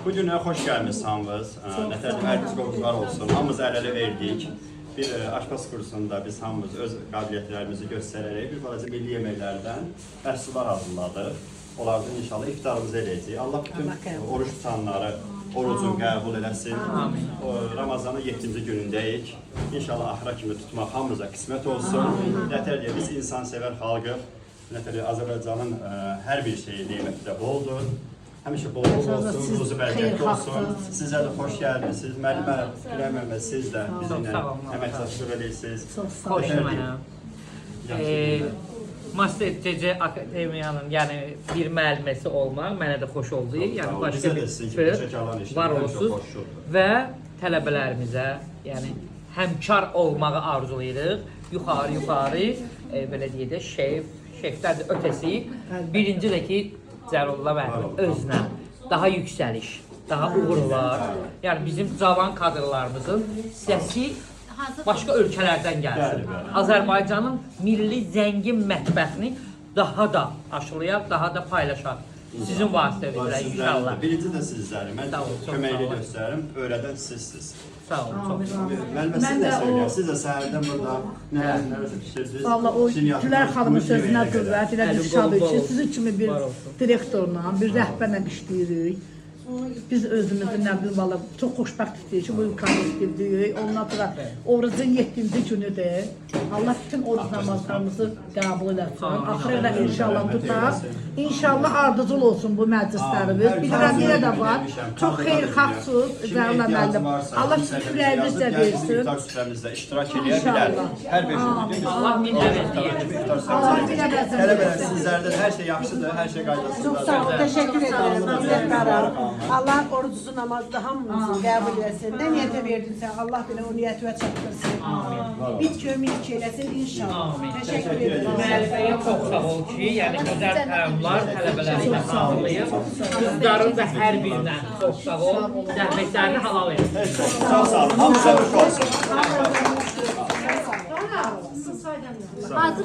Bu günə xoş gəlmişsiniz hamınız. Nətər əriniz qovluqlar olsun. Hamımız əl-ələ verdik. Bir aşpaz kursunda biz hamımız öz qabiliyyətlərimizi göstərərək bir balaca milli yeməklərdən məhsullar hazırladıq. Onlardan inşallah iftarımızı eləyəcəyik. Allah bütün oruç tutanları orucun qəbul eləsin. Ramazanın 7-ci günündəyik. İnşallah axıra kimi tutmaq hamımıza qismət olsun. Nətər deyək, biz insansevər xalqıq. Nətər deyək, Azərbaycanın hər bir şeyi neməti də boldur. Həmişə bol olsun, ruzu bərəkətli olsun. Sizə də xoş gəldiniz. Müəllimə Güləmə, siz də bizimlə əməkdaşlıq edirsiniz. Xoş mənəm. Master CC Akademiyanın yəni bir müəlliməsi olmaq mənə də xoş oldu. Yəni başqa bir var olsun və tələbələrimizə yəni həmkar olmağı arzulayırıq. Yuxarı belə deyək də şeflər də ötəsi. Birinci də ki Cəlilullah müəllim özünə daha yüksəliş, daha uğurlar. Yəni bizim cavan kadrlarımızın səsi başqa ölkələrdən gəlsin. Azərbaycanın milli zəngin mətbəxini daha da aşılayaq, daha da paylaşaq. Sizin vasitənizlə inşallah. Birinci də sizlərim. Mən köməkli göstərim. Öyrədən sizsiniz. Sağ olun, çox sağ olun. Müəllimə, siz də söyləyək. Siz də səhərdən burada nələrsə pişirdiniz. Valla o Gülər xanımın sözünə qüvvət, elə bir şad üçün sizin kimi bir direktorla, bir rəhbərlə işləyirik. Biz özümüzün nə bilim, valla çox xoşbəxtlik ki, bu imkanı istəyirdik. Ondan sonra orucun 7-ci günüdür. Allah bütün oruc namazlarımızı qəbul eləsin. Axıra da inşallah tutar. İnşallah ardıcıl olsun bu məclislərimiz. Bilirəm, yenə də var. Çox xeyirxahsız, Cəlilullah müəllim. Allah şükürləriniz də versin. İftar süfrəmizdə iştirak edə bilər. Hər bir gün Allah minət Allah minə bəzən Tələbələr sizlərdən hər şey yaxşıdır, hər şey qaydasındadır. Çok sağ olun, teşekkür ederim. Hazretlerim. Allah orucusu namazda hamımızın qəbul etsin. Ne niyete verdinse Allah bile o niyetine çattırsın. Bit kömür eylesin inşallah. Teşekkür ederim. Müəlliməyə çox sağ ol ki, yəni gözəl təlimlər tələbələrinə hazırlayıb. Qızların da hər birinə çox sağ ol. Zəhmətlərini halal edin. Çox sağ olun. Hamınıza xoş olsun. Hazır